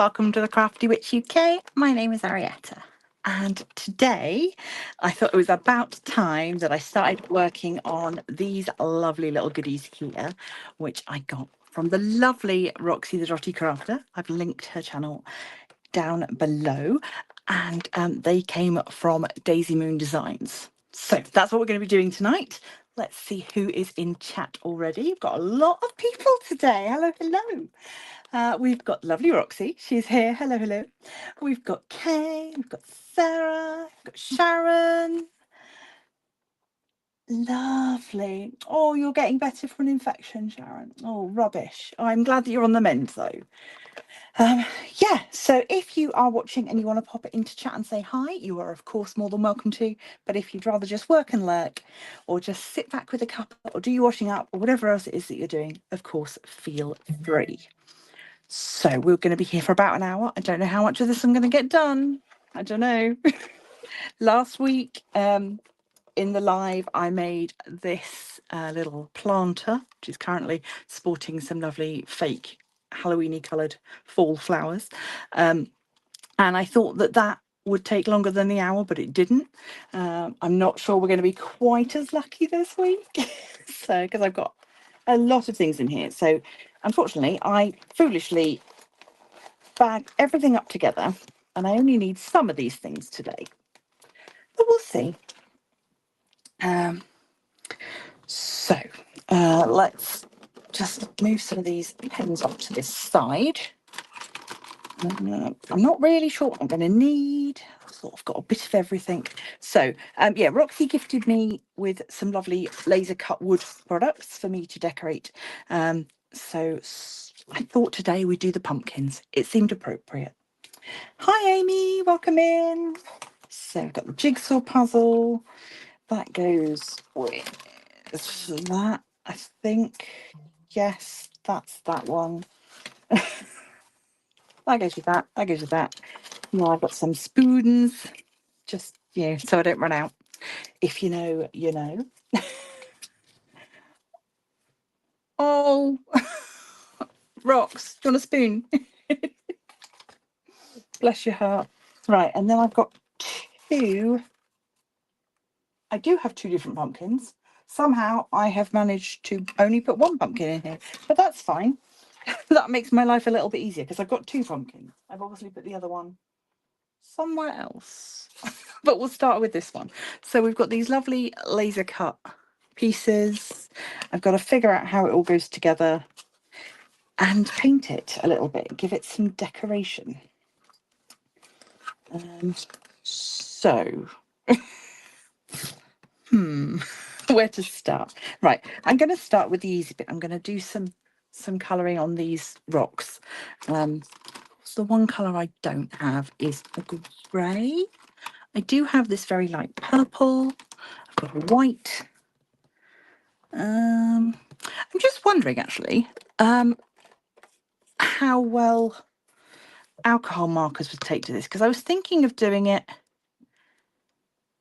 welcome to the Crafty Witch UK. My name is Arietta, and today I thought it was about time that I started working on these lovely little goodies here, which I got from the lovely Roxy, the Dotty Crafter. I've linked her channel down below, and they came from Daisy Moon Designs. So that's what we're going to be doing tonight. Let's see who is in chat already. We've got a lot of people today. Hello, hello. We've got lovely Roxy. She's here. Hello, hello. We've got Kay. We've got Sarah. We've got Sharon. Lovely. Oh, you're getting better from an infection, Sharon. Oh, rubbish. Oh, I'm glad that you're on the mend, though. Yeah, so if you are watching and you want to pop it into chat and say hi, you are, of course, more than welcome to. But if you'd rather just work and lurk, or just sit back with a cup, or do your washing up, or whatever else it is that you're doing, of course, feel free. So we're going to be here for about an hour. I don't know how much of this I'm going to get done. I don't know. Last week in the live, I made this little planter, which is currently sporting some lovely fake Halloweeny coloured fall flowers. And I thought that would take longer than the hour, but it didn't. I'm not sure we're going to be quite as lucky this week. So, because I've got a lot of things in here. So unfortunately, I foolishly bagged everything up together, and I only need some of these things today. But we'll see. So let's just move some of these pens off to this side. I'm not really sure what I'm going to need. I've sort of got a bit of everything. So yeah, Roxy gifted me with some lovely laser cut wood products for me to decorate. So I thought today we'd do the pumpkins. It seemed appropriate. Hi Amy, welcome in. So we've got the jigsaw puzzle. That goes with that, I think. Yes, that's that one. That goes with that. That goes with that. Now I've got some spoons, just, so I don't run out. If you know, you know. Oh, Rox, do you want a spoon? Bless your heart. Right, and then I've got two. I do have two different pumpkins. Somehow I have managed to only put one pumpkin in here, but that's fine. That makes my life a little bit easier because I've got two pumpkins. I've obviously put the other one somewhere else, but we'll start with this one. So we've got these lovely laser cut pieces. I've got to figure out how it all goes together and paint it a little bit, give it some decoration. So where to start? Right, I'm going to start with the easy bit. I'm going to do some colouring on these rocks. The one colour I don't have is a grey. I do have this very light purple. I've got a white. I'm just wondering actually how well alcohol markers would take to this, because I was thinking of doing it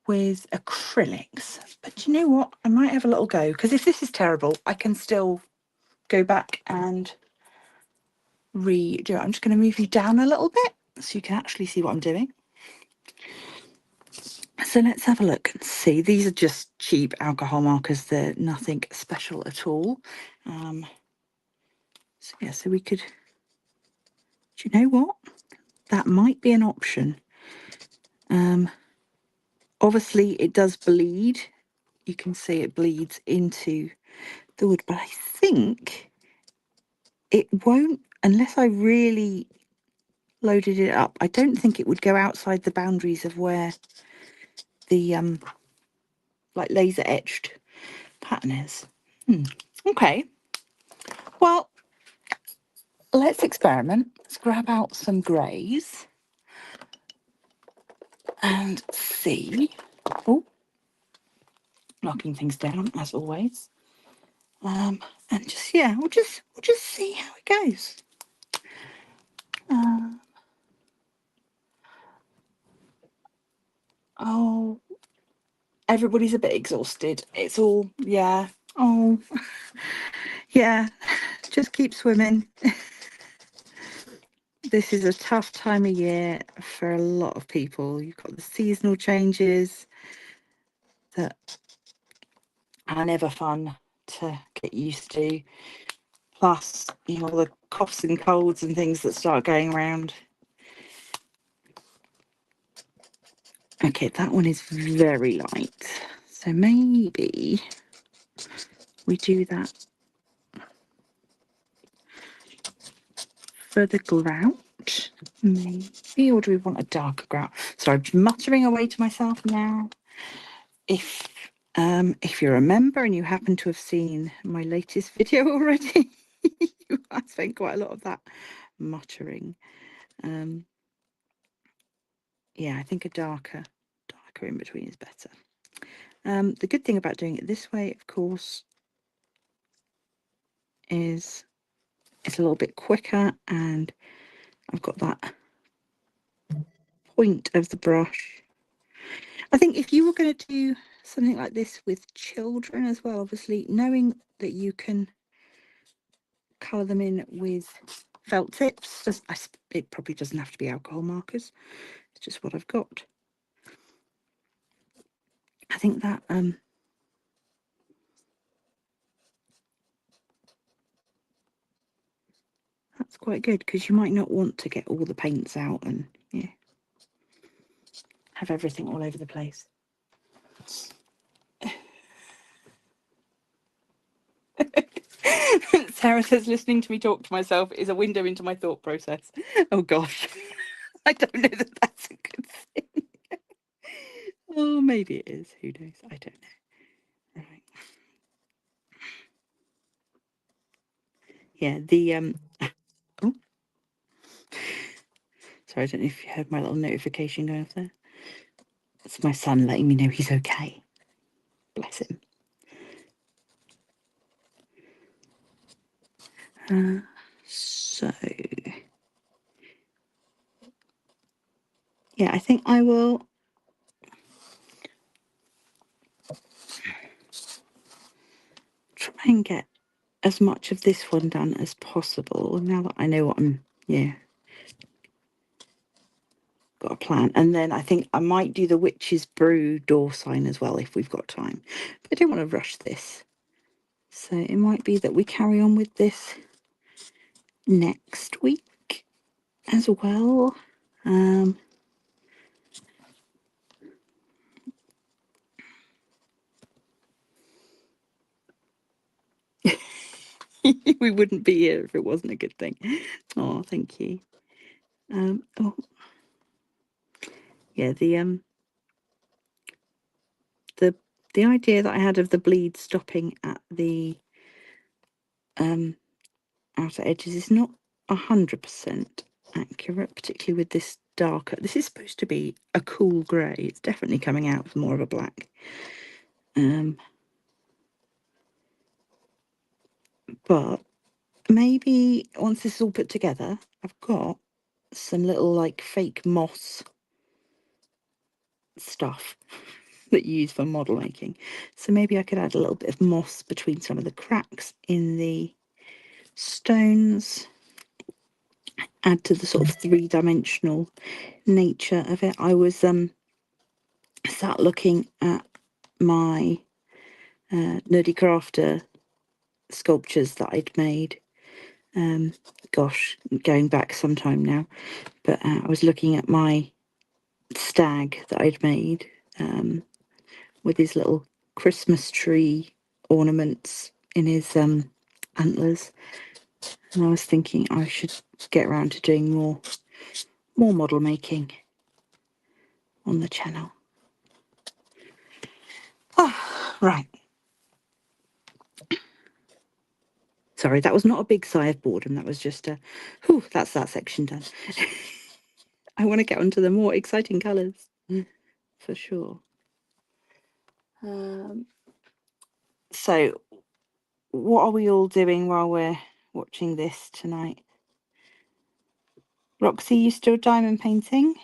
with acrylics, but you know what, I might have a little go, because if this is terrible I can still go back and redo it. I'm just going to move you down a little bit so you can actually see what I'm doing. So let's have a look and see. These are just cheap alcohol markers. They're nothing special at all. So yeah, so we could, do you know what? That might be an option. Obviously it does bleed. You can see it bleeds into the wood, but I think it won't, unless I really loaded it up. I don't think it would go outside the boundaries of where the like laser etched pattern is. Okay, well, let's experiment. Let's grab out some greys and see. Oh, knocking things down as always. And just, yeah, we'll just see how it goes. Oh, everybody's a bit exhausted. It's all, yeah. Oh, yeah. Just keep swimming. this is a tough time of year for a lot of people. You've got the seasonal changes that are never fun to get used to. Plus, you know, the coughs and colds and things that start going around. Okay, that one is very light. So maybe we do that for the grout. Maybe, or do we want a darker grout? Sorry, I'm just muttering away to myself now. If you remember and you happen to have seen my latest video already, I spent quite a lot of that muttering. Yeah, I think a darker in between is better. The good thing about doing it this way, of course, is it's a little bit quicker, and I've got that point of the brush. I think if you were going to do something like this with children as well, obviously knowing that you can colour them in with felt tips, it probably doesn't have to be alcohol markers. It's just what I've got. I think that that's quite good, because you might not want to get all the paints out and have everything all over the place. Sarah says listening to me talk to myself is a window into my thought process. Oh gosh, I don't know that that's a good thing. Oh, maybe it is. Who knows? I don't know. Right. Yeah, the oh, sorry, I don't know if you heard my little notification going off there. It's my son letting me know he's okay. Bless him. So yeah, I think I will try and get as much of this one done as possible now that I know what I'm got a plan. And then I think I might do the Witch's Brew door sign as well if we've got time, but I don't want to rush this, so it might be that we carry on with this next week as well. We wouldn't be here if it wasn't a good thing. Oh, thank you. Oh yeah, the idea that I had of the bleed stopping at the outer edges is not 100% accurate, particularly with this darker. This is supposed to be a cool grey. It's definitely coming out with more of a black. But maybe once this is all put together, I've got some little like fake moss stuff that you use for model making. So maybe I could add a little bit of moss between some of the cracks in the stones, add to the sort of three-dimensional nature of it. I was sat looking at my Dotty Crafter sculptures that I'd made. Gosh, going back some time now, but I was looking at my stag that I'd made with his little Christmas tree ornaments in his antlers, and I was thinking I should get around to doing more model making on the channel. Oh, right. Sorry, that was not a big sigh of boredom. That was just a, whew, that's that section done. I want to get onto the more exciting colours, for sure. So, what are we all doing while we're watching this tonight? Roxy, you still diamond painting?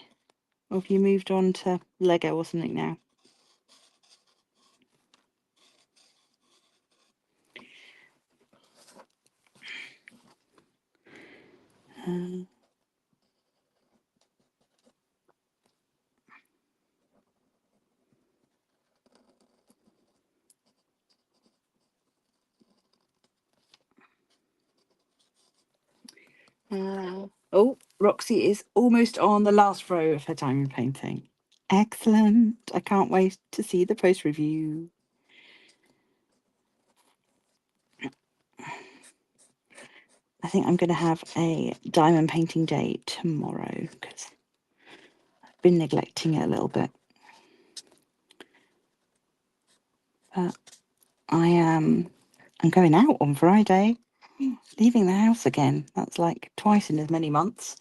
Or have you moved on to Lego or something now? Oh, Roxy is almost on the last row of her diamond painting. Excellent. I can't wait to see the post review. I think I'm going to have a diamond painting day tomorrow because I've been neglecting it a little bit. But I'm going out on Friday, leaving the house again. That's like twice in as many months,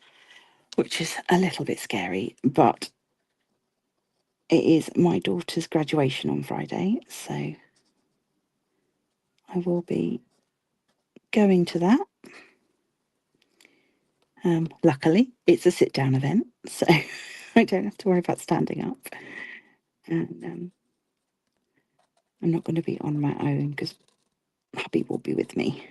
which is a little bit scary, but it is my daughter's graduation on Friday, so I will be going to that. Luckily, it's a sit-down event, so I don't have to worry about standing up. And I'm not going to be on my own because hubby will be with me.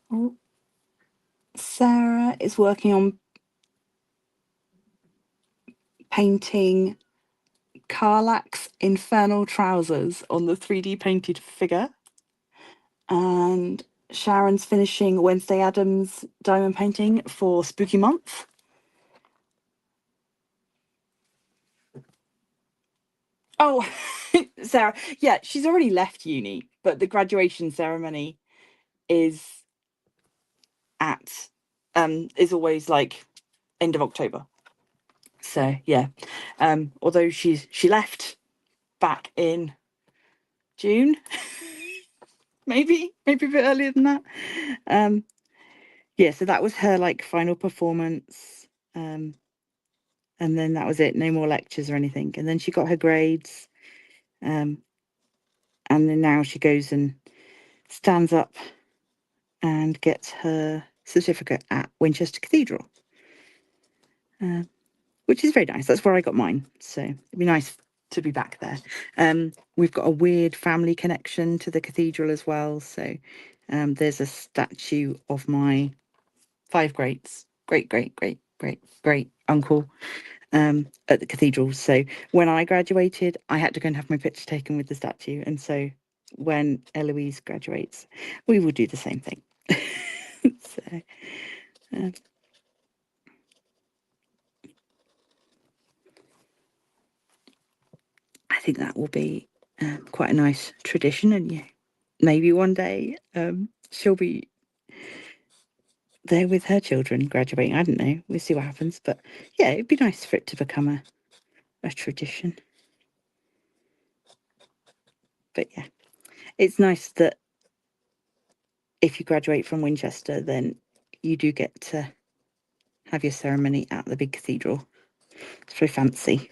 Oh, Sarah is working on painting Carlack's infernal trousers on the 3D painted figure. And Sharon's finishing Wednesday Addams diamond painting for Spooky Month. Oh, Sarah, yeah, she's already left uni, but the graduation ceremony is is always like end of October. So yeah, although she left back in June, maybe a bit earlier than that. Yeah, so that was her like final performance. And then that was it, no more lectures or anything. And then she got her grades. And then now she goes and stands up and gets her certificate at Winchester Cathedral, which is very nice. That's where I got mine. So it'd be nice to be back there. We've got a weird family connection to the cathedral as well. So there's a statue of my 5 great uncle at the cathedral. So when I graduated, I had to go and have my picture taken with the statue. And so when Eloise graduates, we will do the same thing. So, I think that will be quite a nice tradition. And yeah, maybe one day she'll be there with her children graduating. I don't know. We'll see what happens. But yeah, it'd be nice for it to become a tradition. But yeah, it's nice that if you graduate from Winchester, then you do get to have your ceremony at the big cathedral. It's very fancy.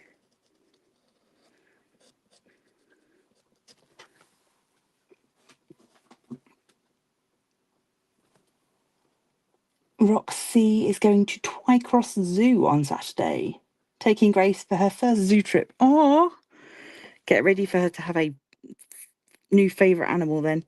Roxy is going to Twycross Zoo on Saturday, taking Grace for her first zoo trip. Oh, get ready for her to have a new favourite animal then.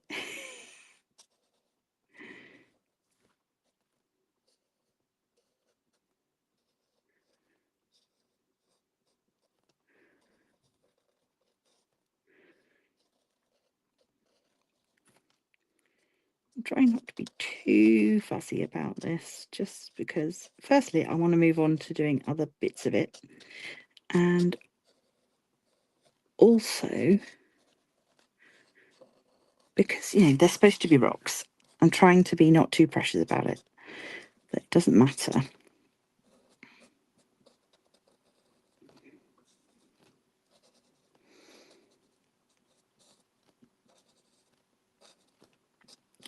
I'm trying not to be too fussy about this, just because firstly I want to move on to doing other bits of it, and also because they're supposed to be rocks. I'm trying to be not too precious about it. But it doesn't matter.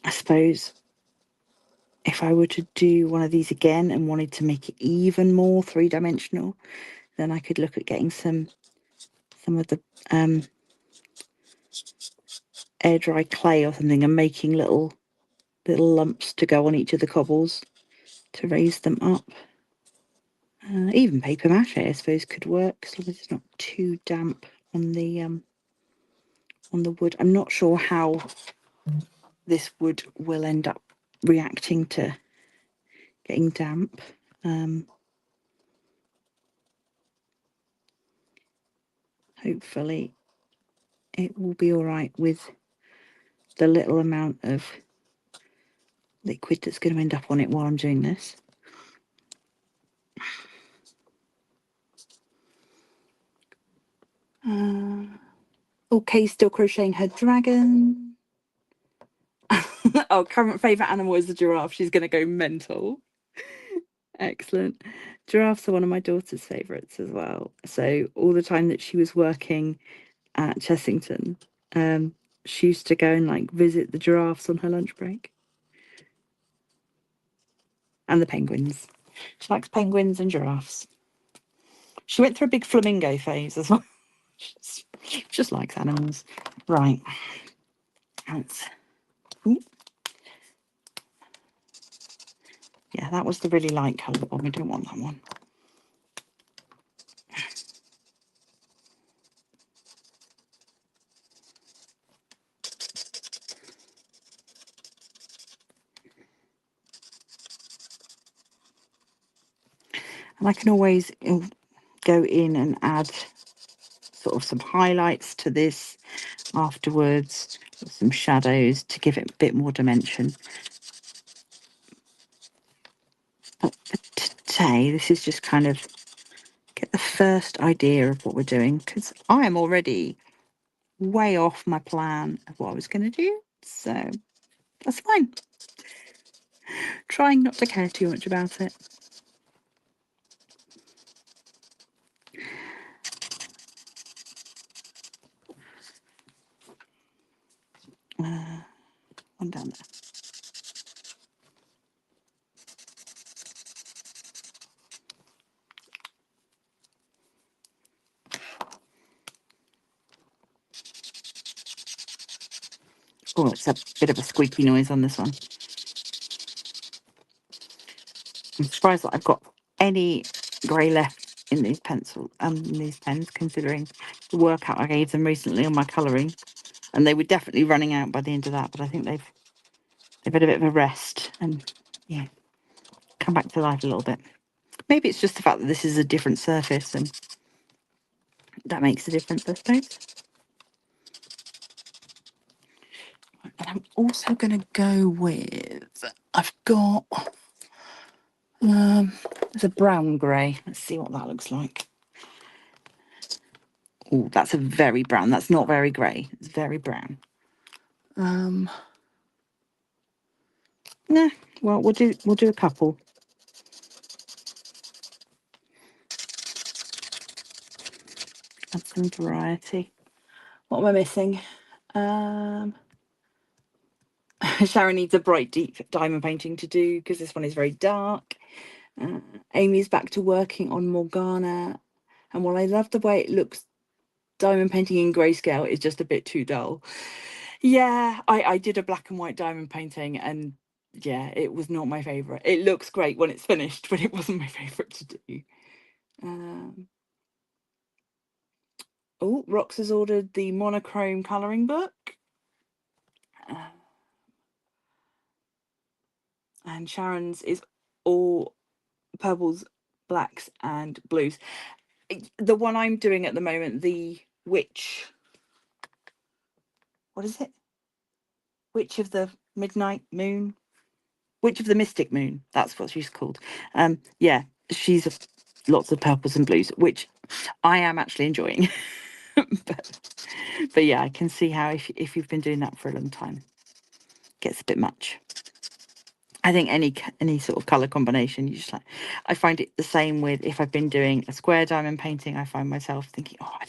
I suppose if I were to do one of these again and wanted to make it even more 3-dimensional, then I could look at getting some of the air dry clay or something and making little lumps to go on each of the cobbles to raise them up. Even paper mache, I suppose, could work as long as it's not too damp on the wood. I'm not sure how this wood will end up reacting to getting damp. hopefully it will be all right with the little amount of liquid that's going to end up on it while I'm doing this. Okay, still crocheting her dragon. Oh, current favourite animal is the giraffe. She's going to go mental. Excellent. Giraffes are one of my daughter's favourites as well. So all the time that she was working at Chessington, she used to go and like visit the giraffes on her lunch break. And the penguins. She likes penguins and giraffes. She went through a big flamingo phase as well. She just likes animals. Right. Yeah, that was the really light colour one. We don't want that one. And I can always go in and add sort of some highlights to this afterwards, some shadows to give it a bit more dimension. But for today, this is just kind of get the first idea of what we're doing, because I am already way off my plan of what I was going to do, so that's fine. Trying not to care too much about it. One down there. Oh, it's a bit of a squeaky noise on this one. I'm surprised that I've got any grey left in these pencils, in these pens, considering the workout I gave them recently on my colouring, and they were definitely running out by the end of that. But I think they've had a bit of a rest and yeah, come back to life a little bit. Maybe it's just the fact that this is a different surface and that makes a difference, I suppose. And I'm also going to go with, I've got, there's a brown grey. Let's see what that looks like. Oh, that's a very brown. That's not very grey. It's very brown. Nah, well, we'll do a couple. Add some variety. What am I missing? Sharon needs a bright, deep diamond painting to do because this one is very dark. Amy's back to working on Morgana, and while I love the way it looks, diamond painting in grayscale is just a bit too dull. Yeah, I did a black and white diamond painting, and yeah, it was not my favourite. It looks great when it's finished, but it wasn't my favourite to do. Oh, Rox has ordered the monochrome colouring book. And Sharon's is all purples, blacks and blues. The one I'm doing at the moment, the Witch... What is it? Witch of the Midnight Moon? Witch of the Mystic Moon. That's what she's called. Yeah, she's lots of purples and blues, which I am actually enjoying. but yeah, I can see how if you've been doing that for a long time, it gets a bit much. I think any sort of colour combination, you just like, I find it the same with if I've been doing a square diamond painting, I find myself thinking, oh, I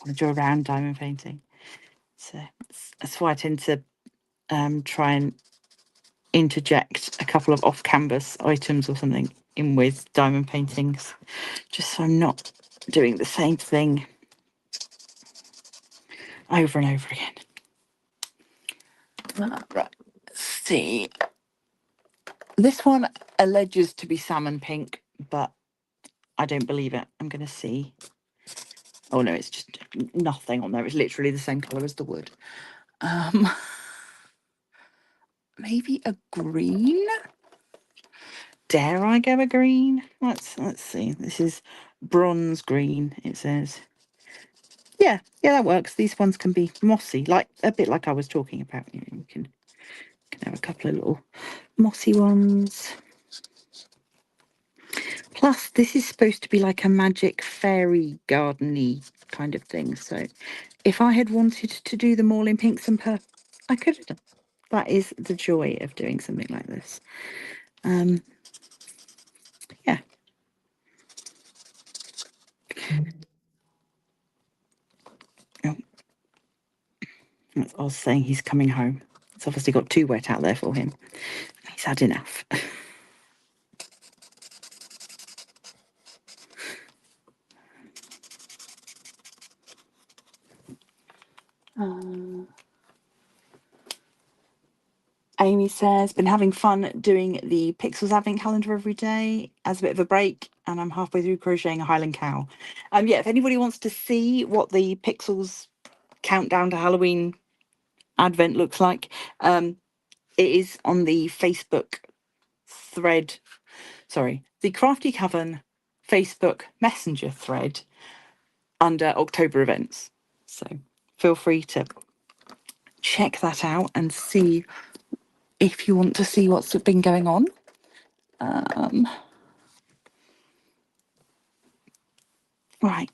want to do a round diamond painting. So that's why I tend to try and interject a couple of off-canvas items or something in with diamond paintings, just so I'm not doing the same thing over and over again. Right, let's see. This one alleges to be salmon pink, but I don't believe it. I'm going to see. Oh no, it's just nothing on there. It's literally the same colour as the wood. Maybe a green? Dare I go a green? Let's see. This is bronze green, it says. yeah, that works. These ones can be mossy, like a bit like I was talking about. You know, you can have a couple of little mossy ones. Plus, this is supposed to be like a magic fairy garden-y kind of thing. So if I had wanted to do them all in pinks and purple, I could have done. That is the joy of doing something like this. Yeah. Oh. That's Oz saying he's coming home. It's obviously got too wet out there for him. He's had enough. Amy says, been having fun doing the Pixels Advent calendar every day as a bit of a break, and I'm halfway through crocheting a Highland cow. Yeah, if anybody wants to see what the Pixels countdown to Halloween Advent looks like, it is on the Facebook thread. Sorry, the Crafty Coven Facebook Messenger thread under October events. So feel free to check that out and see if you want to see what's been going on. Right.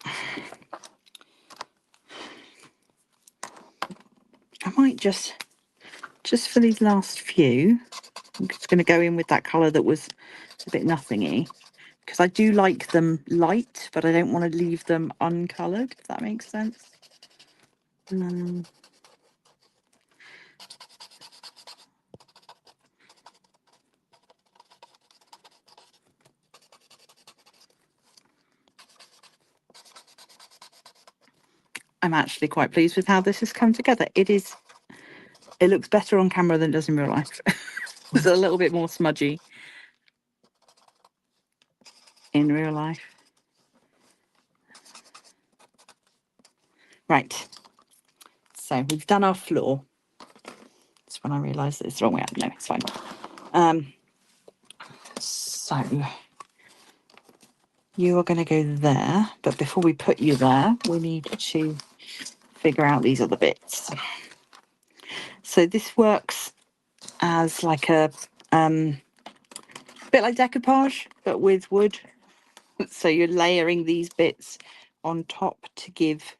I might just for these last few, I'm just going to go in with that colour that was a bit nothingy, because I do like them light, but I don't want to leave them uncoloured, if that makes sense. I'm actually quite pleased with how this has come together. It looks better on camera than it does in real life. It's a little bit more smudgy in real life. Right. So we've done our floor. That's when I realised that it's the wrong way up. No, it's fine. So you are going to go there, but before we put you there, we need to figure out these other bits. So this works as like a bit like decoupage, but with wood. So you're layering these bits on top to give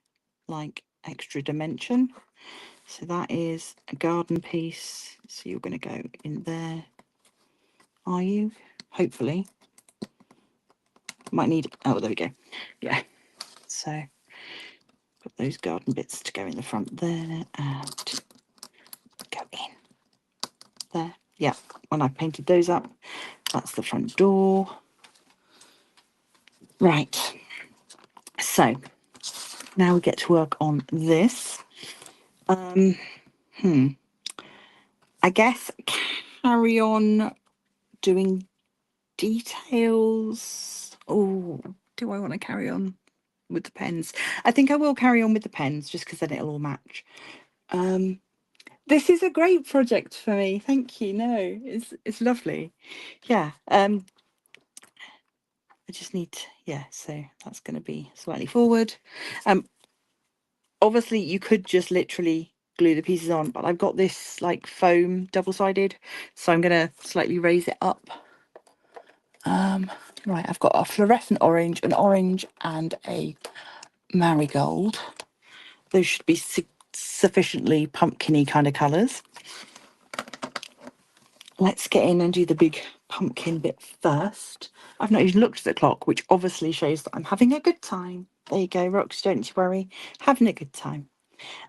like extra dimension. So that is a garden piece. So you're going to go in there. Are you? Hopefully. Might need, oh, there we go. Yeah. So put those garden bits to go in the front there and go in there. Yeah, when I painted those up, that's the front door. Right. So now we get to work on this. I guess carry on doing details. Oh, do I want to carry on with the pens? I think I will carry on with the pens just because then it'll all match. This is a great project for me. Thank you. No, it's lovely. Yeah. I just need to, yeah, so that's going to be slightly forward. Obviously you could just literally glue the pieces on, but I've got this like foam double-sided, so I'm going to slightly raise it up. Right, I've got a fluorescent orange, an orange and a marigold. Those should be sufficiently pumpkin-y kind of colours. Let's get in and do the big pumpkin bit first. I've not even looked at the clock, which obviously shows that I'm having a good time. There you go, Rox, don't you worry. Having a good time.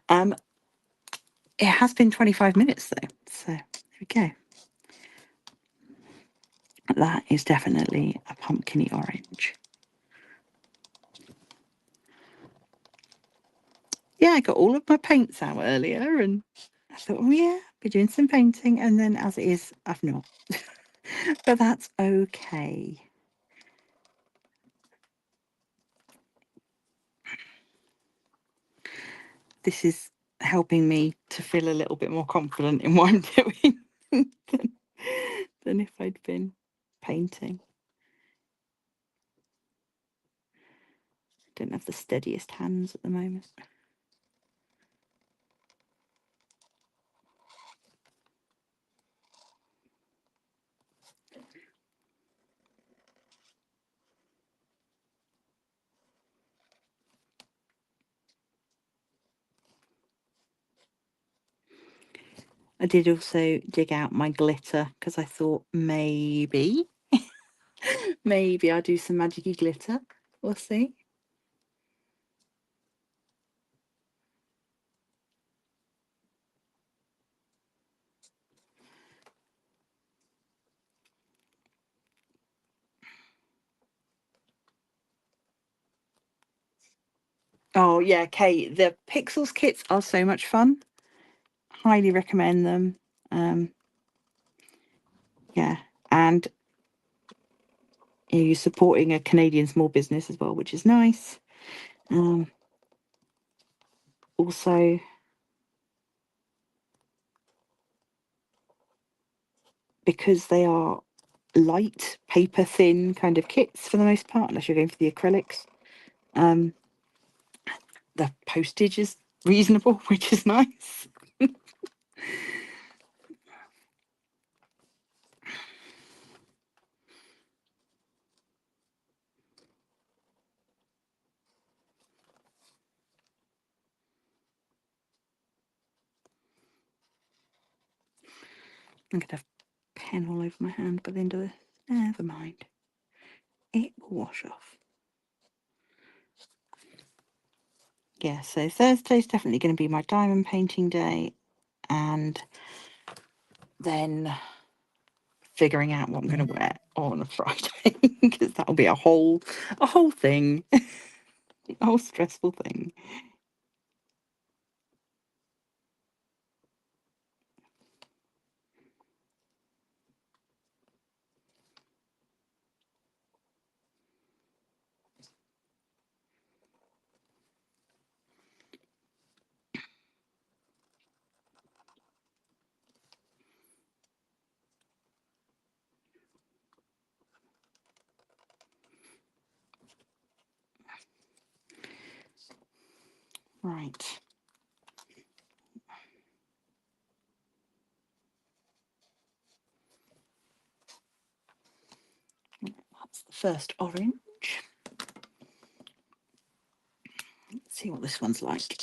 It has been 25 minutes though, so there we go. That is definitely a pumpkin-y orange. Yeah, I got all of my paints out earlier and I thought, oh yeah, be doing some painting, and then as it is, I've not. But that's okay. This is helping me to feel a little bit more confident in what I'm doing than if I'd been painting. Don't have the steadiest hands at the moment. I did also dig out my glitter because I thought maybe I'll do some magic-y glitter. We'll see. Oh yeah, Kate, the Pixels kits are so much fun. Highly recommend them. Yeah, and you're supporting a Canadian small business as well, which is nice. Also, because they are light, paper thin kind of kits for the most part, unless you're going for the acrylics, the postage is reasonable, which is nice. I'm going to have pen all over my hand by the end of this. Never mind. It will wash off. Yeah, so Thursday's definitely going to be my diamond painting day, and then figuring out what I'm going to wear on a Friday, because that'll be a whole thing, a whole stressful thing. Right. That's the first orange. Let's see what this one's like.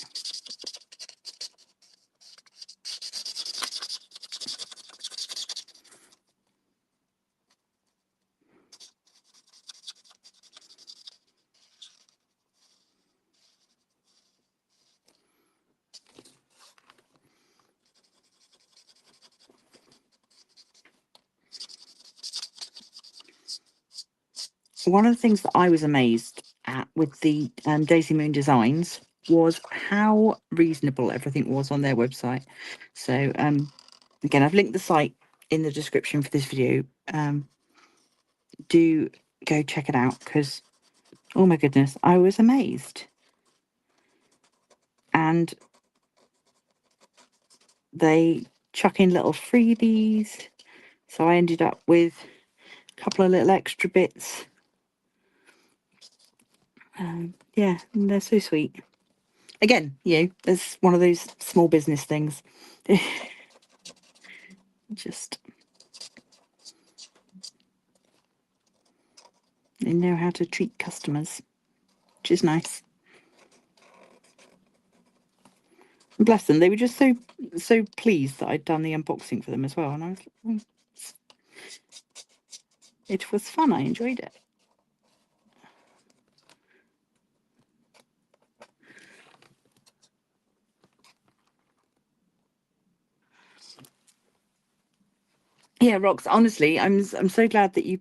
One of the things that I was amazed at with the Daisy Moon designs was how reasonable everything was on their website. So again, I've linked the site in the description for this video. Do go check it out, because oh my goodness, I was amazed. And they chuck in little freebies, so I ended up with a couple of little extra bits. Yeah, and they're so sweet. Again, it's one of those small business things. Just, they know how to treat customers, which is nice. And bless them, they were just so pleased that I'd done the unboxing for them as well, and I was like, it was fun. I enjoyed it. Yeah, Rox, honestly, I'm so glad that you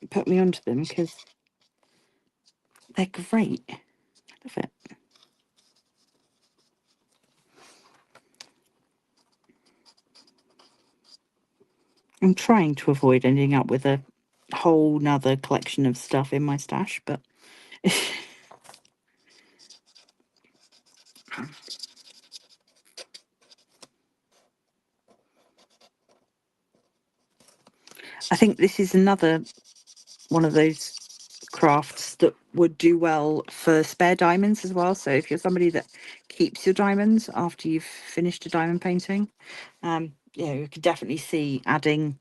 put me onto them, because they're great. I love it. I'm trying to avoid ending up with a whole nother collection of stuff in my stash, but I think this is another one of those crafts that would do well for spare diamonds as well. So if you're somebody that keeps your diamonds after you've finished a diamond painting, you could definitely see adding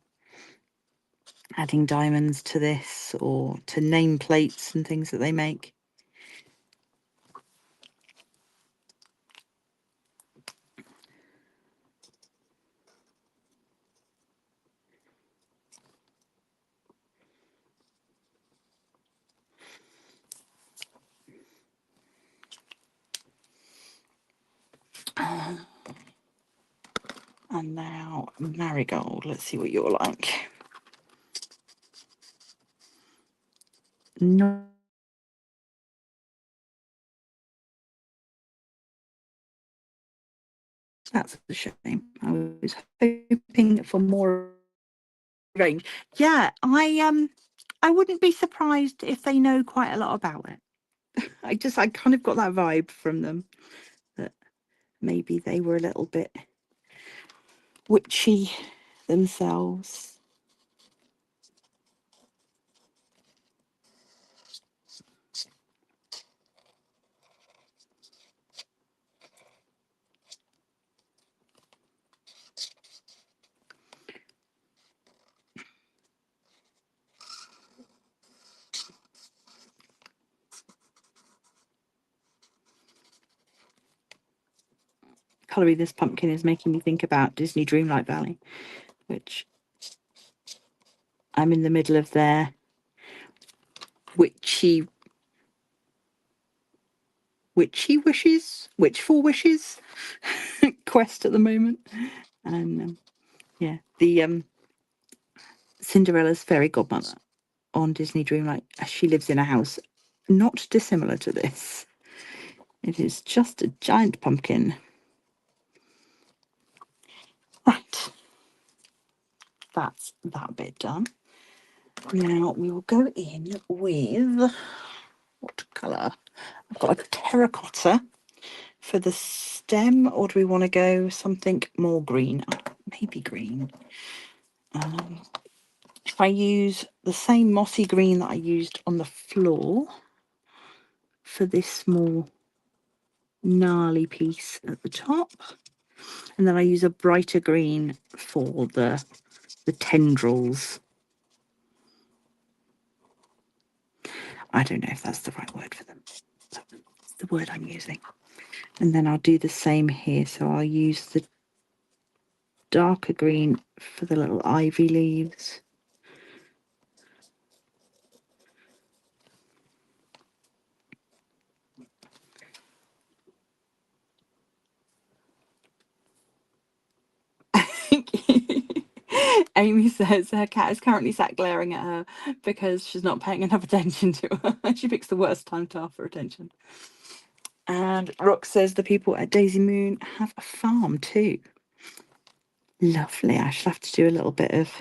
diamonds to this, or to nameplates and things that they make. And now marigold. Let's see what you're like. No. That's a shame. I was hoping for more range. Yeah, I wouldn't be surprised if they know quite a lot about it. I kind of got that vibe from them, that maybe they were a little bit witchy themselves. Colouring this pumpkin is making me think about Disney Dreamlight Valley, which I'm in the middle of their witchful wishes quest at the moment. And yeah, the Cinderella's fairy godmother on Disney Dreamlight, she lives in a house not dissimilar to this. It is just a giant pumpkin. Right, that's that bit done. Now we will go in with, what colour? I've got a terracotta for the stem, or do we want to go something more green? Maybe green. If I use the same mossy green that I used on the floor for this more gnarly piece at the top, and then I use a brighter green for the tendrils. I don't know if that's the right word for them. It's the word I'm using. And then I'll do the same here. So I'll use the darker green for the little ivy leaves. Amy says her cat is currently sat glaring at her because she's not paying enough attention to her. She picks the worst time to ask for attention. And Rox says the people at Daisy Moon have a farm too. Lovely. I shall have to do a little bit of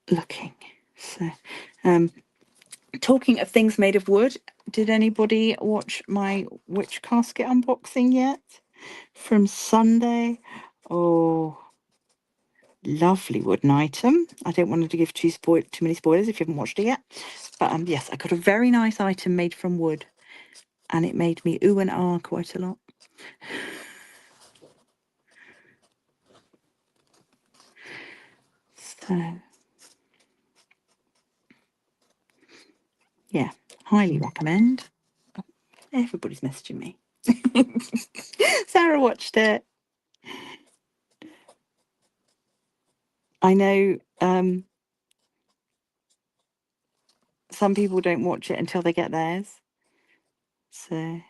looking. So, talking of things made of wood, did anybody watch my witch casket unboxing yet from Sunday? Oh, lovely wooden item. I don't want to give too many spoilers if you haven't watched it yet. But yes, I got a very nice item made from wood, and it made me ooh and ah quite a lot. So yeah, highly recommend. Oh, everybody's messaging me. Sarah watched it. I know some people don't watch it until they get theirs. So,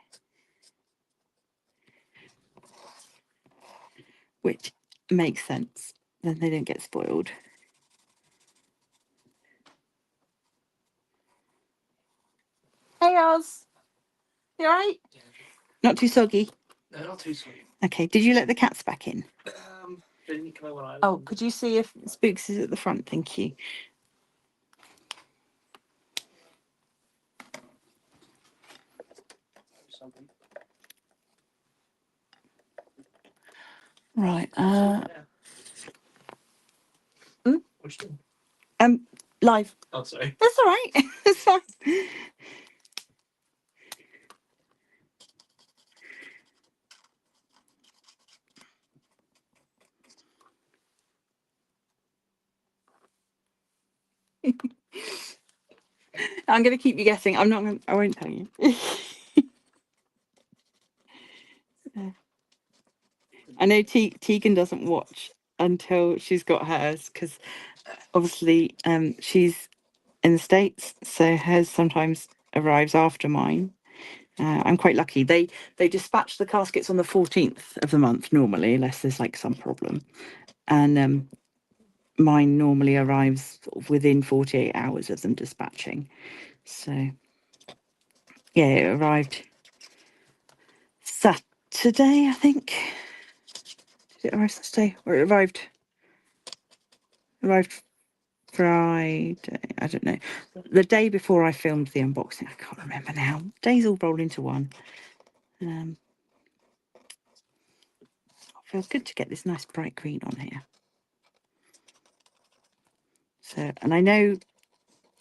which makes sense. Then they don't get spoiled. Hey, Oz. You alright? Yeah. Not too soggy? No, not too soggy. Okay, did you let the cats back in? Didn't come when I Oh, could you see if Spooks is at the front? Thank you. something. Right. Yeah. Hmm? What's doing? Live. Oh, sorry. That's all right. It's fine. I'm going to keep you guessing. I'm not. I won't tell you. I know Tegan doesn't watch until she's got hers because obviously she's in the States, so hers sometimes arrives after mine. I'm quite lucky. They dispatch the caskets on the 14th of the month normally, unless there's like some problem, and mine normally arrives sort of within 48 hours of them dispatching. So yeah, it arrived Saturday, I think. Did it arrive Saturday? Or it arrived Friday? I don't know. The day before I filmed the unboxing. I can't remember now. Days all roll into one. It feels good to get this nice bright green on here. So, and I know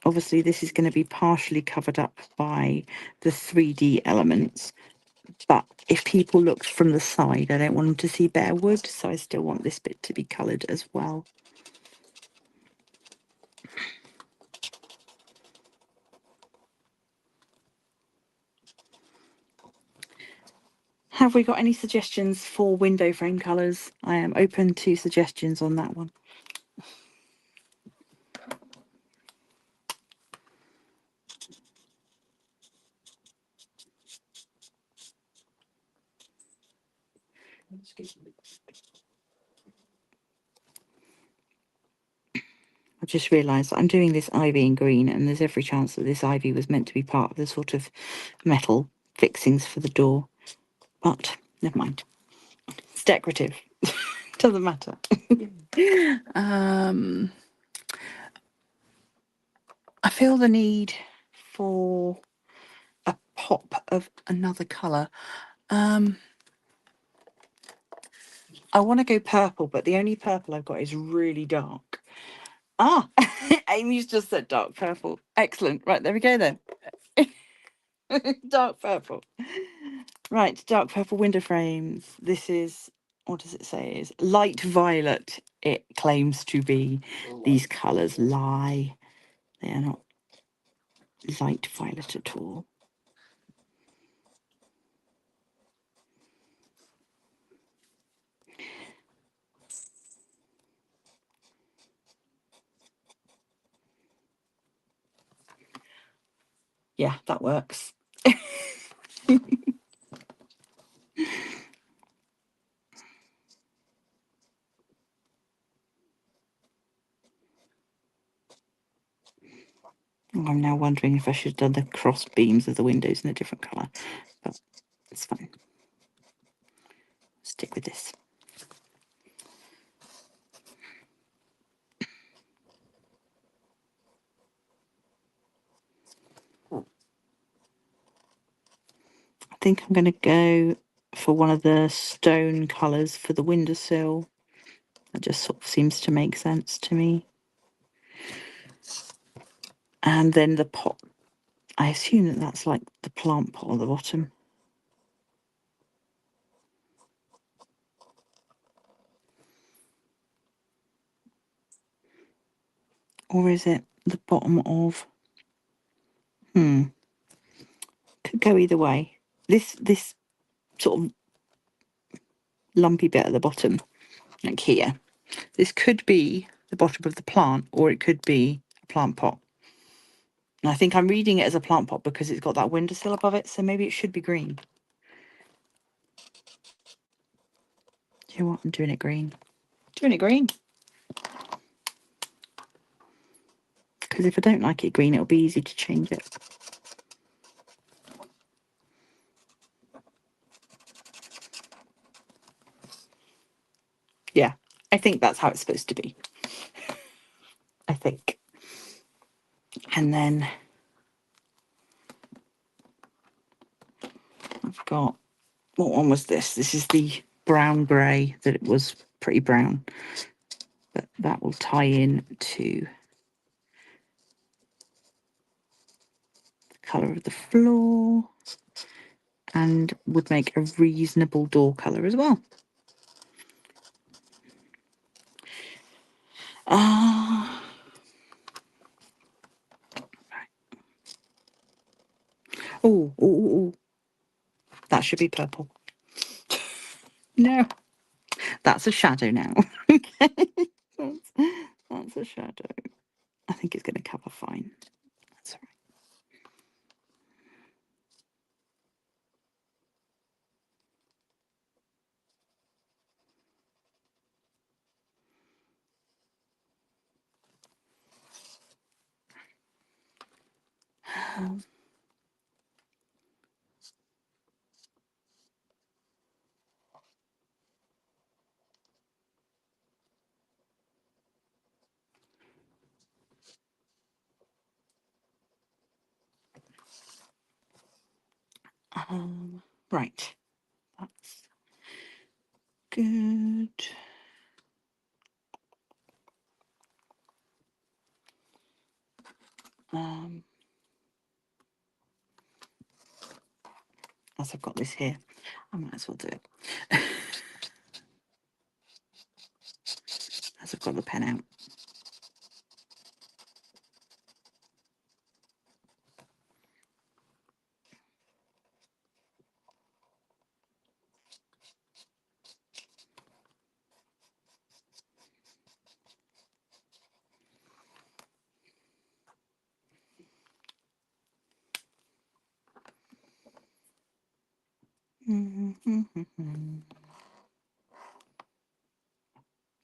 obviously this is going to be partially covered up by the 3D elements, but if people looked from the side, I don't want them to see bare wood, so I still want this bit to be coloured as well. Have we got any suggestions for window frame colours? I am open to suggestions on that one. I just realised I'm doing this ivy in green, and there's every chance that this ivy was meant to be part of the sort of metal fixings for the door, but never mind. It's decorative. Doesn't matter. I feel the need for a pop of another colour. I want to go purple, but the only purple I've got is really dark. Ah, Amy's just said dark purple. Excellent. Right, there we go then. Dark purple. Right, dark purple window frames. This is, what does it say? Is light violet. It claims to be. These colours lie. They are not light violet at all. Yeah, that works. I'm now wondering if I should have done the cross beams of the windows in a different colour, but it's fine. Stick with this. I think I'm going to go for one of the stone colours for the windowsill. That just sort of seems to make sense to me. And then the pot, I assume that that's like the plant pot at the bottom. Or is it the bottom of... Could go either way. This sort of lumpy bit at the bottom, like here, this could be the bottom of the plant, or it could be a plant pot. And I think I'm reading it as a plant pot because it's got that windowsill above it, so maybe it should be green. Do you know what? I'm doing it green. Doing it green. Because if I don't like it green, it'll be easy to change it. Yeah, I think that's how it's supposed to be. I think. And then I've got, what one was this? This is the brown grey, that it was pretty brown. But that will tie in to colour of the floor and would make a reasonable door colour as well. Oh, that should be purple. No, that's a shadow now. Okay, that's a shadow. I think it's going to cover fine. That's all right. Right, that's good. As I've got this here, I might as well do it. As I've got the pen out.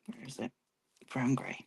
Where is it? Brown grey.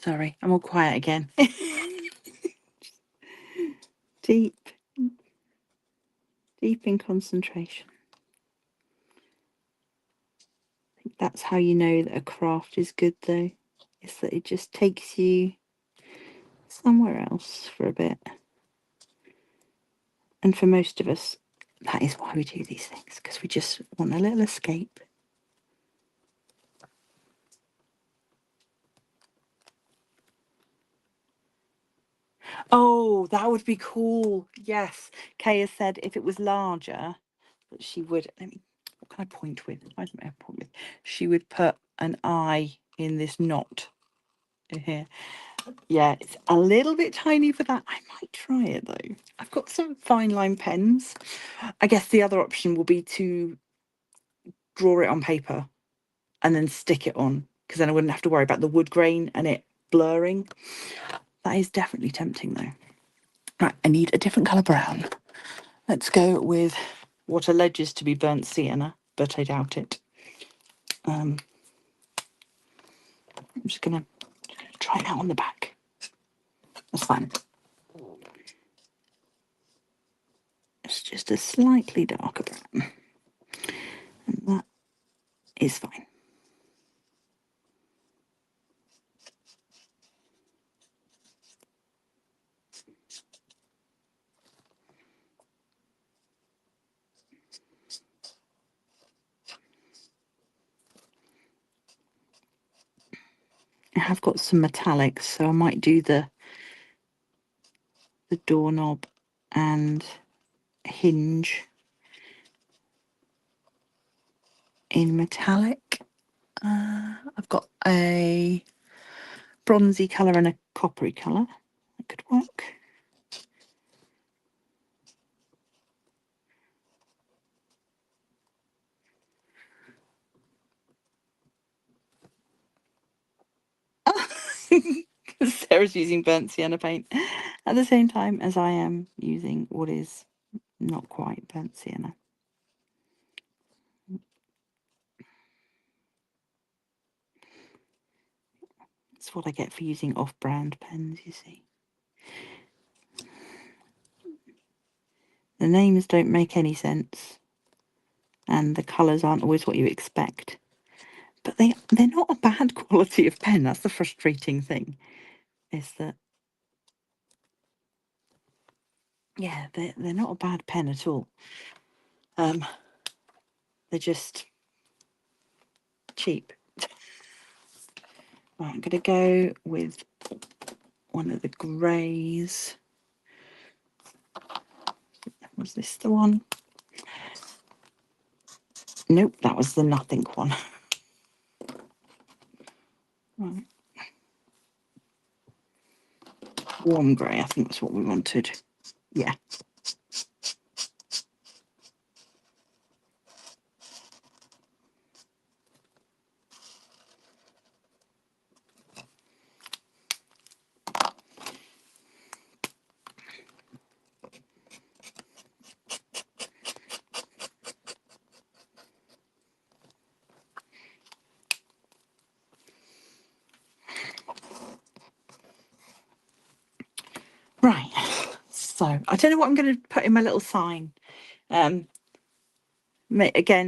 Sorry, I'm all quiet again. Deep in concentration. I think that's how you know that a craft is good, though. Is that it just takes you somewhere else for a bit. And for most of us, that is why we do these things, because we just want a little escape. Oh, that would be cool. Yes. Kay has said if it was larger, that she would, what can I point with? I don't know, point with. She would put an eye in this knot here. Yeah, it's a little bit tiny for that. I might try it though. I've got some fine line pens. I guess the other option will be to draw it on paper and then stick it on, because then I wouldn't have to worry about the wood grain and it blurring. That is definitely tempting though. Right, I need a different colour brown. Let's go with what alleges to be burnt sienna, but I doubt it. I'm just gonna try it out on the back. That's fine. It's just a slightly darker brown. And that is fine. I have got some metallics, so I might do the doorknob and hinge in metallic. I've got a bronzy colour and a coppery colour. That could work. Sarah's using burnt sienna paint at the same time as I am using what is not quite burnt sienna. is what I get for using off-brand pens, you see. The names don't make any sense, and the colours aren't always what you expect. But they're not a bad quality of pen. That's the frustrating thing, is that, yeah, they're not a bad pen at all. They're just cheap. Right, I'm going to go with one of the greys. Was this the one? Nope, that was the nothing one. Right. Warm grey, I think that's what we wanted. Yeah. Right, so I don't know what I'm going to put in my little sign. Again,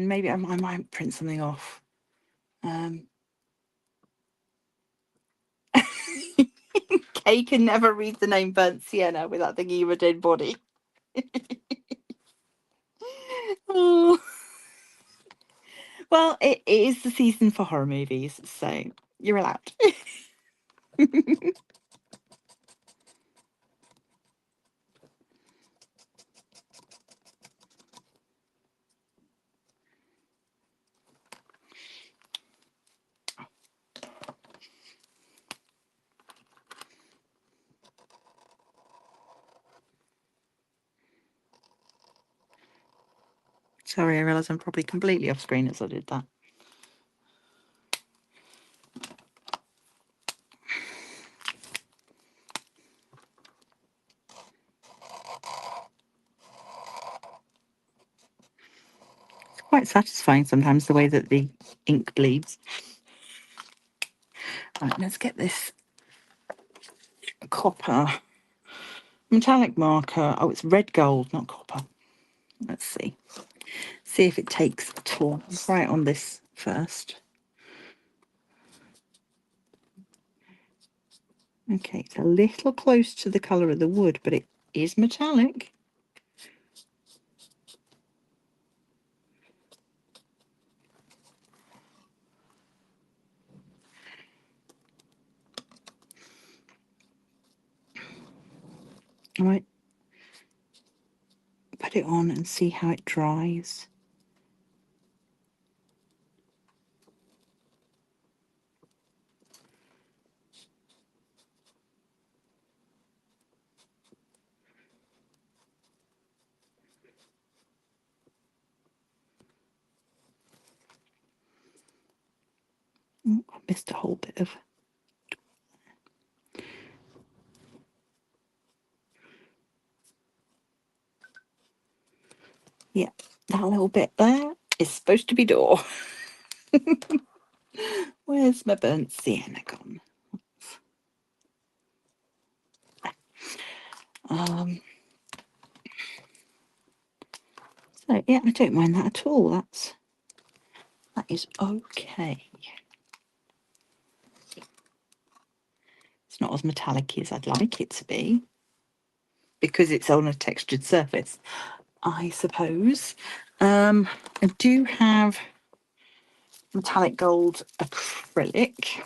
maybe I might print something off. Kay can never read the name Burnt Sienna without thinking of a dead body. Oh. Well, it is the season for horror movies, so you're allowed. Sorry, I realise I'm probably completely off screen as I did that. It's quite satisfying sometimes the way that the ink bleeds. Right, let's get this copper metallic marker. Oh, it's red gold, not copper. Let's see. See if it takes at all. Right on this first. Okay, it's a little close to the colour of the wood, but it is metallic. I might put it on and see how it dries. Oh, I missed a whole bit of. Yeah, that little bit there is supposed to be door. Where's my burnt sienna gone? So yeah, I don't mind that at all. That is okay. It's not as metallic as I'd like it to be because it's on a textured surface, I suppose. I do have metallic gold acrylic.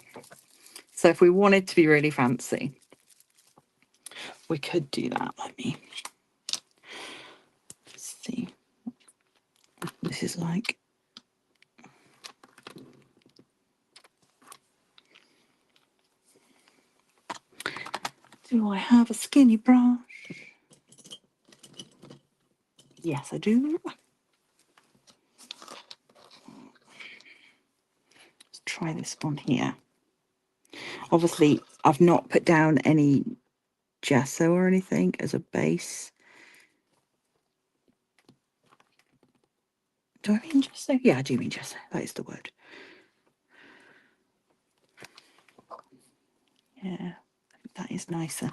So if we wanted to be really fancy, we could do that. Let me see what this is like. Do I have a skinny brush? Yes, I do. Let's try this one here. Obviously, I've not put down any gesso or anything as a base. Do I mean gesso? Yeah, I do mean gesso. That is the word. Yeah, that is nicer.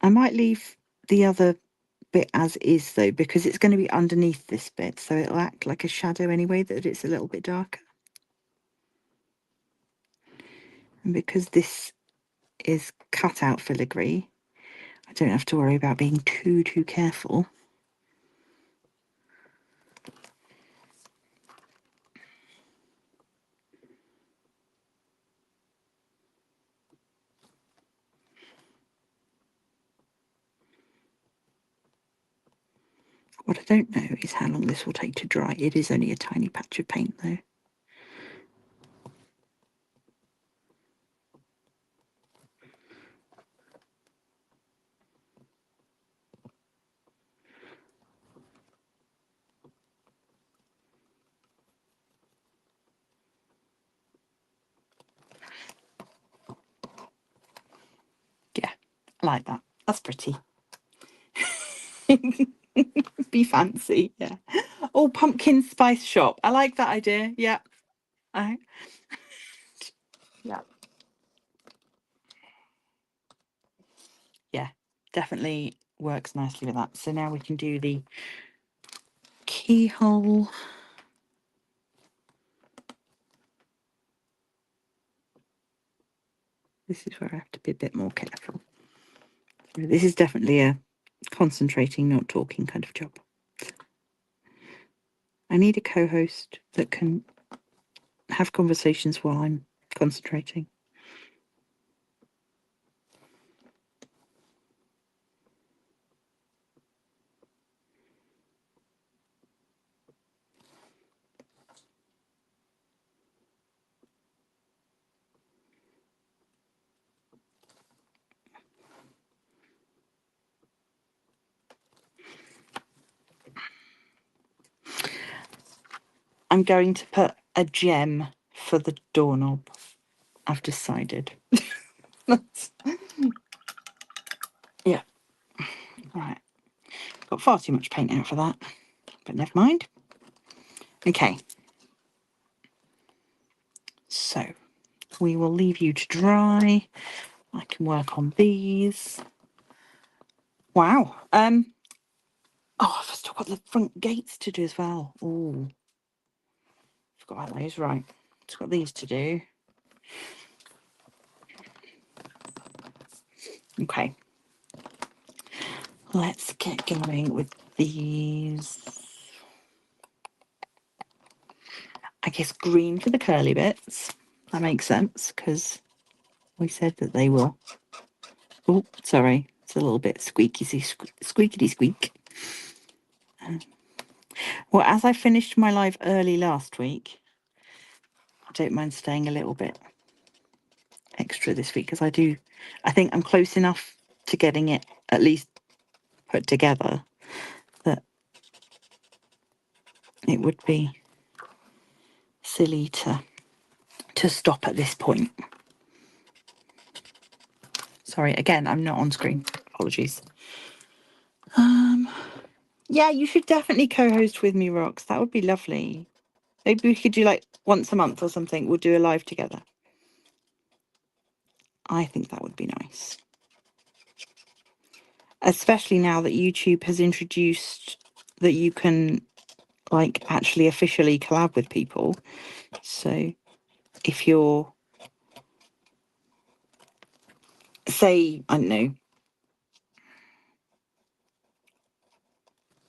I might leave the other bit as is though, because it's going to be underneath this bit, so it'll act like a shadow anyway, that it's a little bit darker. And because this is cut out filigree, I don't have to worry about being too careful. What I don't know is how long this will take to dry. It is only a tiny patch of paint though. Yeah, I like that. That's pretty. Be fancy, yeah. Oh, pumpkin spice shop. I like that idea. Yeah. Yeah. Yeah, definitely works nicely with that. So now we can do the keyhole. This is where I have to be a bit more careful. This is definitely a concentrating, not talking kind of job. I need a co-host that can have conversations while I'm concentrating. I'm going to put a gem for the doorknob. I've decided. Yeah. Right. Got far too much paint out for that, but never mind. Okay. So we will leave you to dry. I can work on these. Wow. Oh, I've still got the front gates to do as well. Oh, forgot about those. Right. Just got these to do. Okay. Let's get going with these. I guess green for the curly bits. That makes sense because we said that they will. Oh, sorry. It's a little bit squeaky, squeakity squeak. Well, as I finished my live early last week, I don't mind staying a little bit extra this week because I think I'm close enough to getting it at least put together that it would be silly to stop at this point. Sorry, again, I'm not on screen. Apologies. Yeah, you should definitely co-host with me, Rox. That would be lovely. Maybe we could do like once a month or something. We'll do a live together. I think that would be nice. Especially now that YouTube has introduced that you can like actually officially collab with people. So if you're, say, I don't know,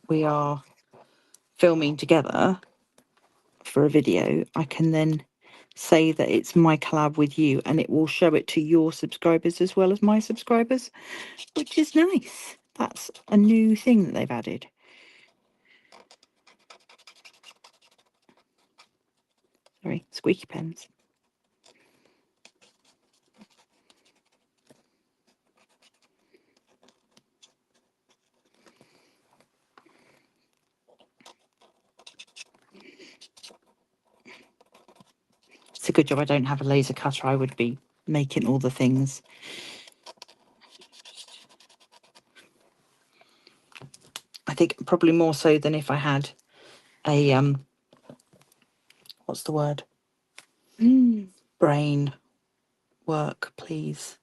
we are filming together for a video, I can then say that it's my collab with you and it will show it to your subscribers as well as my subscribers, which is nice. That's a new thing that they've added. Sorry, squeaky pens. It's a good job I don't have a laser cutter. I would be making all the things. I think probably more so than if I had a what's the word? Brain work, please.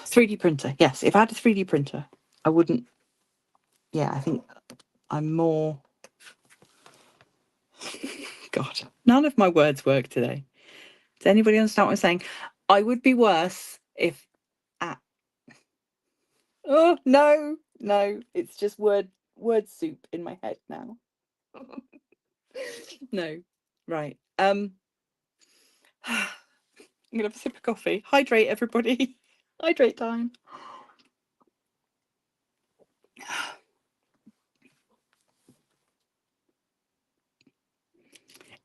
3D printer. Yes, if I had a 3D printer, I wouldn't. Yeah, I think I'm more. God, none of my words work today. Does anybody understand what I'm saying? I would be worse if. Oh no, it's just word soup in my head now. No, right. I'm gonna have a sip of coffee. Hydrate, everybody. Hydrate time.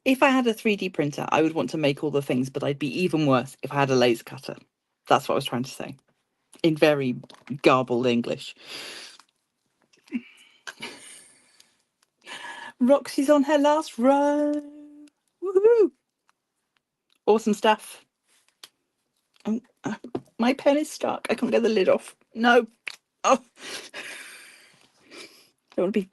If I had a 3D printer, I would want to make all the things, but I'd be even worse if I had a laser cutter. That's what I was trying to say, in very garbled English. Roxy's on her last row. Woohoo! Awesome stuff. Oh, my pen is stuck. I can't get the lid off. No. Oh. Don't want to be.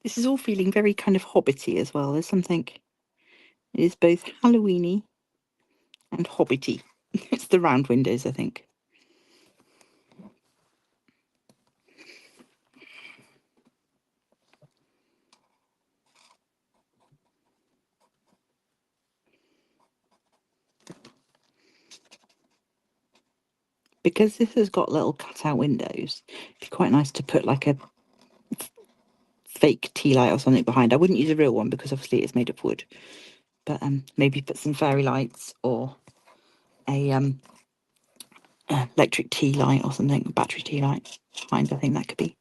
This is all feeling very kind of hobbity as well. There's something. It is both Halloweeny and hobbity. It's the round windows, I think. Because this has got little cutout windows, it'd be quite nice to put like a fake tea light or something behind. I wouldn't use a real one because obviously it's made of wood, but maybe put some fairy lights or a electric tea light or something, battery tea light behind. I think that could be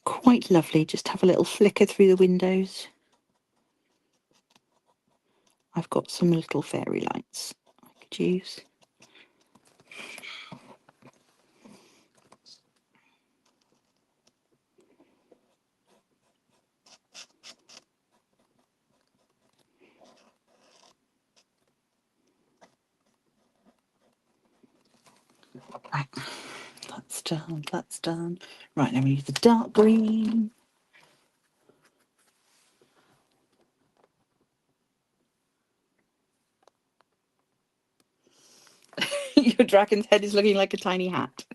quite lovely. Just have a little flicker through the windows. I've got some little fairy lights I could use. Right, that's done. Right, now we use the dark green. Your dragon's head is looking like a tiny hat.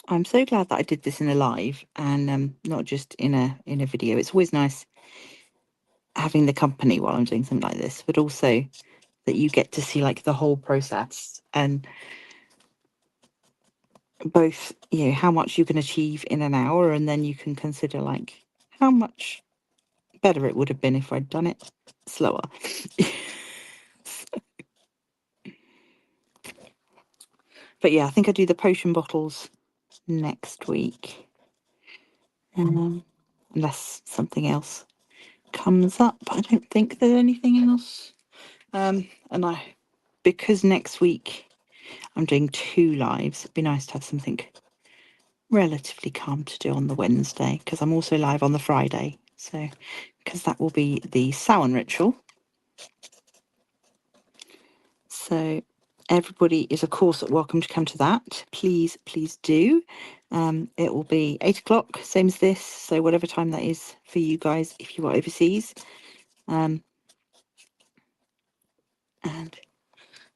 I'm so glad that I did this in a live and not just in a video. It's always nice having the company while I'm doing something like this, but also that you get to see like the whole process and both, you know, how much you can achieve in an hour, and then you can consider like how much better it would have been if I'd done it slower. But yeah, I think I do the potion bottles next week, unless something else comes up. I don't think there's anything else. And because next week I'm doing 2 lives, it'd be nice to have something relatively calm to do on the Wednesday, because I'm also live on the Friday. So, because that will be the Samhain ritual. So everybody is of course welcome to come to that. Please do. It will be 8 o'clock, same as this. So whatever time that is for you guys, if you are overseas. And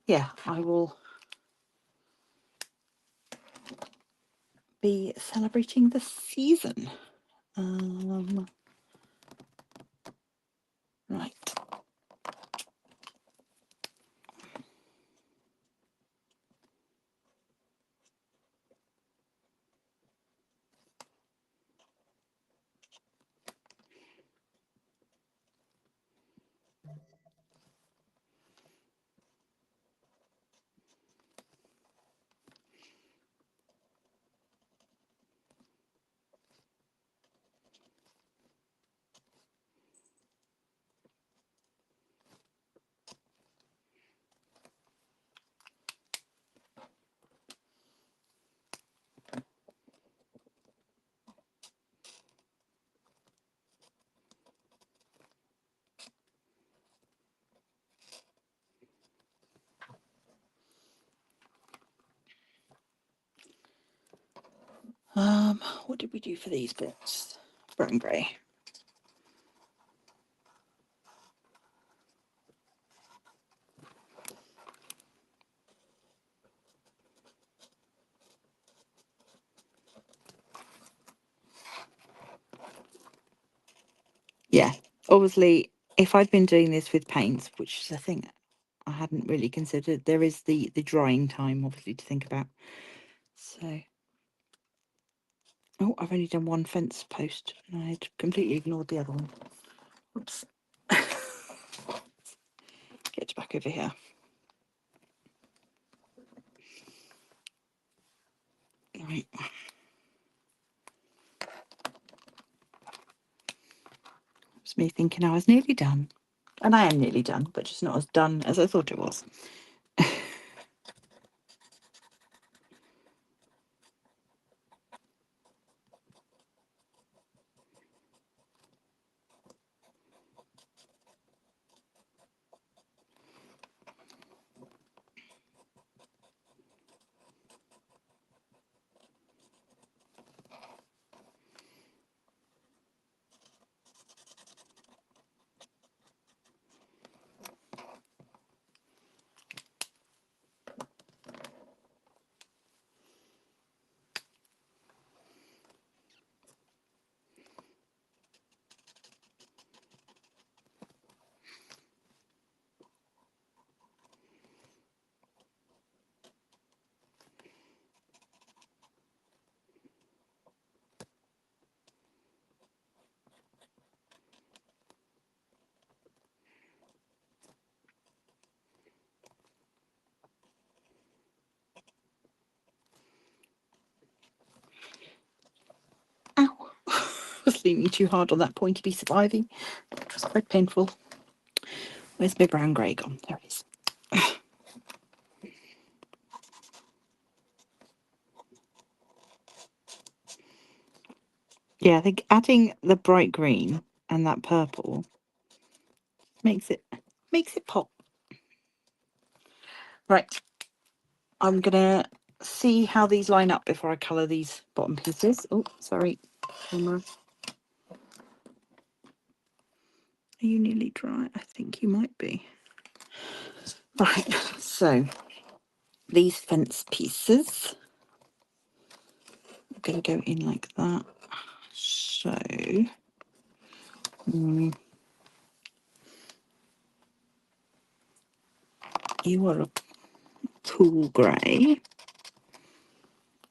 yeah, I will be celebrating the season. Right. What did we do for these bits? Brown grey. Yeah, obviously, if I'd been doing this with paints, which is a thing I hadn't really considered, there is the drying time, obviously, to think about. So, oh, I've only done one fence post, and I had completely ignored the other one. Oops. Get back over here. Right. It's me thinking I was nearly done. And I am nearly done, but just not as done as I thought it was. Ow. I was leaning too hard on that pointy piece of ivy. It was quite painful. Where's my brown grey gone? There it is. Yeah, I think adding the bright green and that purple makes it pop. Right. I'm gonna see how these line up before I colour these bottom pieces. Oh, sorry, camera. Are you nearly dry? I think you might be. Right, so these fence pieces are going to go in like that. So you are a cool grey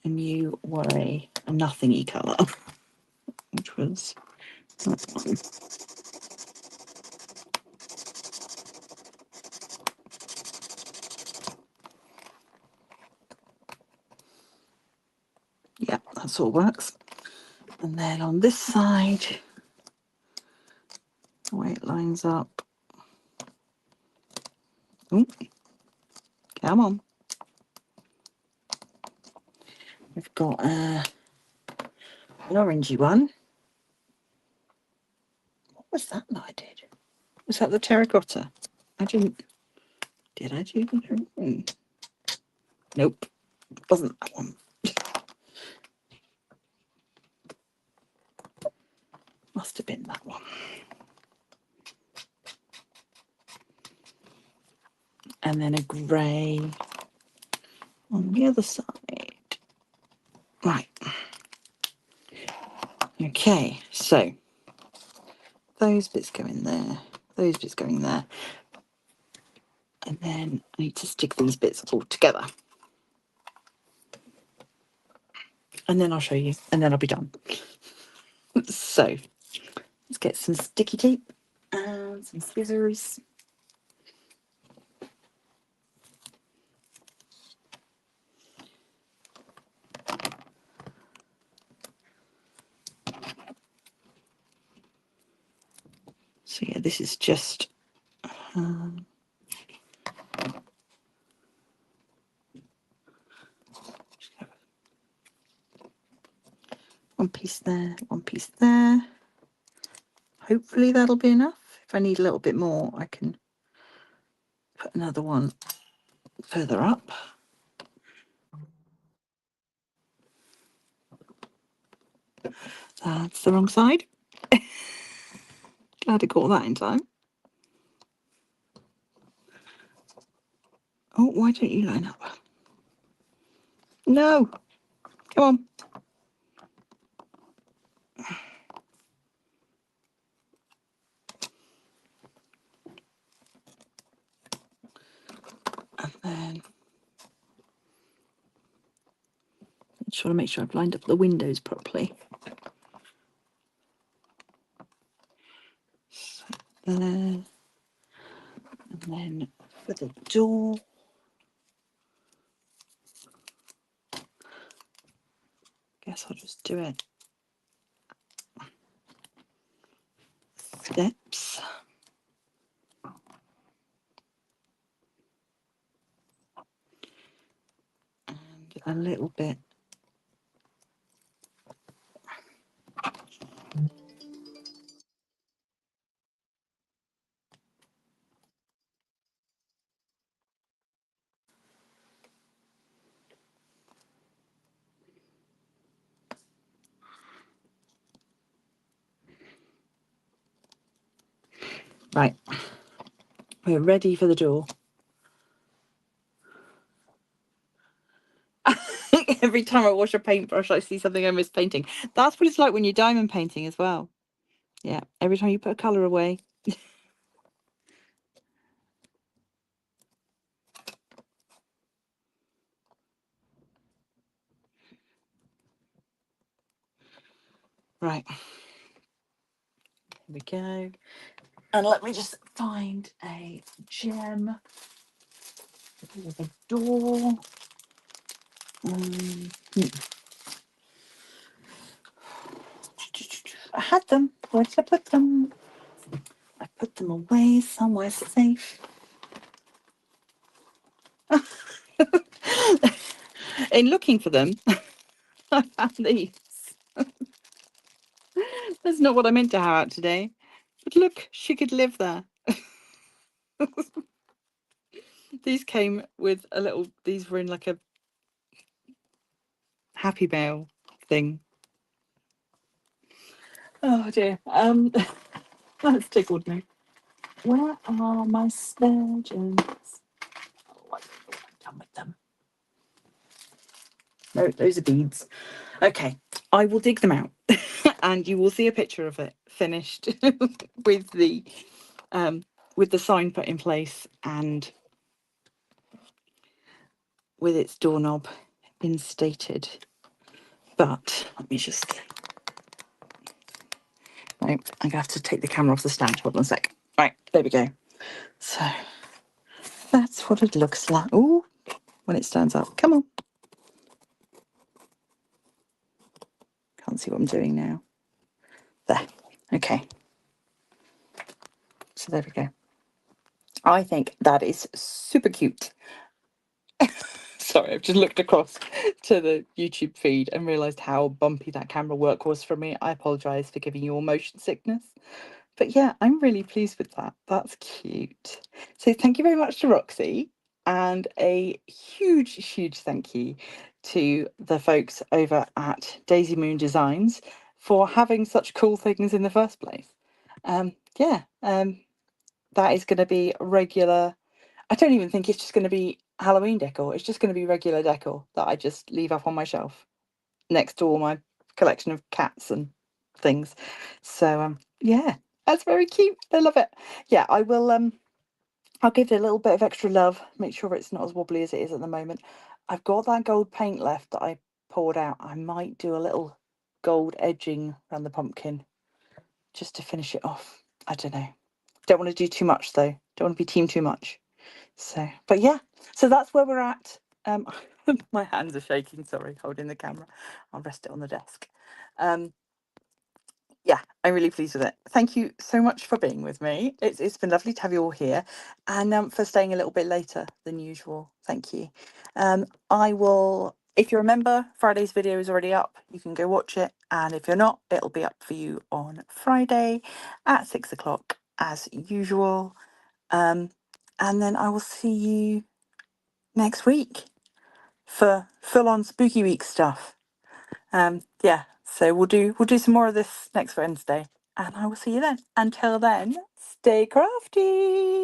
and you were a nothingy colour, which was that one. Yeah, that all works. And then on this side, the way it lines up. Ooh, come on. We've got an orangey one. What was that I did? Was that the terracotta? I didn't. Did I do the terracotta? Nope, wasn't that one. Must have been that one. And then a grey on the other side. Right. Okay, so those bits go in there, those bits go in there. And then I need to stick these bits all together. And then I'll show you, and then I'll be done. So let's get some sticky tape and some scissors. So yeah, this is just one piece there, one piece there. Hopefully that'll be enough. If I need a little bit more, I can put another one further up. That's the wrong side. Glad I caught that in time. Oh, why don't you line up? No, come on. And then just want to make sure I've lined up the windows properly. So there. And then for the door. Guess I'll just do it. Steps. And a little bit. Right, we're ready for the door. Every time I wash a paintbrush, I see something I miss painting. That's what it's like when you're diamond painting as well. Yeah, every time you put a colour away. Right, here we go. And let me just find a gem for the door. I had them. Where did I put them? I put them away somewhere safe. In looking for them, I found these. That's not what I meant to have out today. But look, she could live there. These came with a little, these were in like a happy mail thing. Oh dear. That's tickled me. Where are my sturgeons? Oh, I don't know what I've done with them. No, those are beads. Okay, I will dig them out and you will see a picture of it finished with the sign put in place and with its doorknob instated. But let me just... No, I'm going to have to take the camera off the stand. Hold on a sec. Right, there we go. So that's what it looks like. Oh, when it stands up. Come on. Can't see what I'm doing now. There. Okay. So there we go. I think that is super cute. Sorry, I've just looked across to the YouTube feed and realised how bumpy that camera work was for me. I apologise for giving you all motion sickness. But yeah, I'm really pleased with that. That's cute. So thank you very much to Roxy, and a huge, huge thank you to the folks over at Daisy Moon Designs for having such cool things in the first place. That is going to be regular. I don't even think it's just going to be Halloween decor. It's just going to be regular decor that I just leave up on my shelf next to all my collection of cats and things. So yeah, that's very cute. I love it. Yeah, I will I'll give it a little bit of extra love, make sure it's not as wobbly as it is at the moment. I've got that gold paint left that I poured out. I might do a little gold edging around the pumpkin just to finish it off. I don't know. Don't want to do too much though. Don't want to be team too much. So, but yeah, so that's where we're at. My hands are shaking, sorry, holding the camera. I'll rest it on the desk. Yeah, I'm really pleased with it. Thank you so much for being with me. It's been lovely to have you all here, and for staying a little bit later than usual. Thank you. I will, if you remember, Friday's video is already up. You can go watch it, and if you're not, it'll be up for you on Friday at 6 o'clock as usual. And then I will see you next week for full-on spooky week stuff. Yeah, So we'll do some more of this next Wednesday, and I will see you then. Until then, stay crafty.